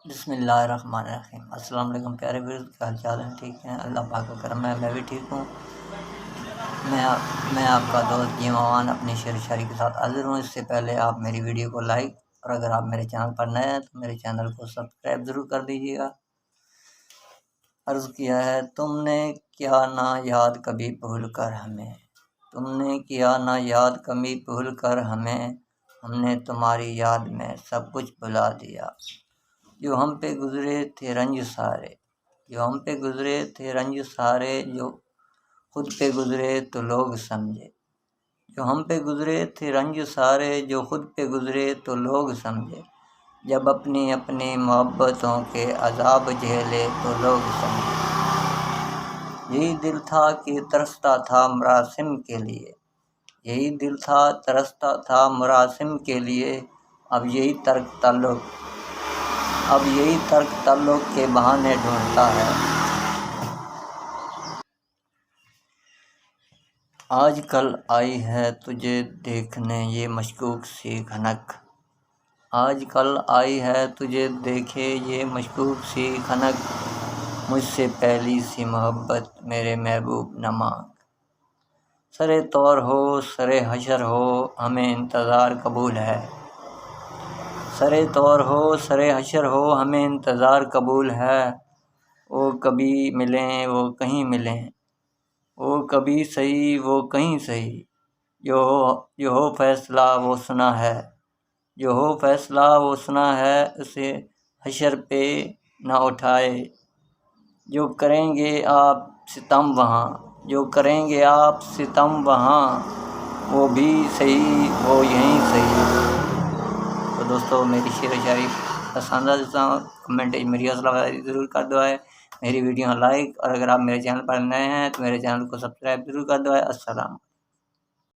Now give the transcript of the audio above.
بسم اللہ الرحمن الرحیم۔ السلام علیکم پیارے ویورز، کیا حال چال ہیں؟ ٹھیک ہیں؟ اللہ پاک کا کرم ہے، میں بھی ٹھیک ہوں۔ میں آپ کا دوست جیم اوان اپنی شعر و شاعری کے ساتھ حاضر ہوں۔ اس سے پہلے آپ میری ویڈیو کو لائک اور اگر آپ میرے چینل پر نئے ہیں تو میرے چینل کو سبسکرائب ضرور کر دیجیے گا۔ عرض کیا ہے، تم نے کیا نہ یاد کبھی بھول کر ہمیں، تم نے کیا نہ یاد کبھی بھول کر ہمیں، ہم نے تمہاری یاد میں سب کچھ بھلا دیا۔ جو ہم پہ گزرے تھے رنج سارے، جو ہم پہ گزرے تھے رنج سارے، جو خود پہ گزرے تو لوگ سمجھے، جو ہم پہ گزرے تھے رنج سارے، جو خود پہ گزرے تو لوگ سمجھے، جب اپنی اپنی محبتوں کے عذاب جھیلے تو لوگ سمجھے۔ یہی دل تھا کہ ترستا تھا مراسم کے لیے، یہی دل تھا ترستا تھا مراسم کے لیے، اب یہی ترک تعلق کے بہانے ڈھونڈتا ہے۔ آج کل آئی ہے تجھے دیکھنے یہ مشکوک سی کھنک، آج کل آئی ہے تجھے دیکھے یہ مشکوک سی کھنک، مجھ سے پہلی سی محبت میرے محبوب نہ مانگ۔ سرے طور ہو سرے حشر ہو ہمیں انتظار قبول ہے، سرے طور ہو سرے حشر ہو ہمیں انتظار قبول ہے۔ وہ کبھی ملیں وہ کہیں ملیں، وہ کبھی سہی وہ کہیں سہی، جو ہو فیصلہ وہ سنا ہے، جو ہو فیصلہ وہ سنا ہے، اسے حشر پہ نہ اٹھائے۔ جو کریں گے آپ ستم وہاں، جو کریں گے آپ ستم وہاں، وہ بھی سہی وہ یہیں سہی۔ تو دوستو، میری شعر و شاعری پسند ہے تو کمنٹ میری حوصلہ افزائی ضرور کر دو ہے، میری ویڈیو لائک، اور اگر آپ میرے چینل پر نئے ہیں تو میرے چینل کو سبسکرائب ضرور کر دو ہے۔ السلام۔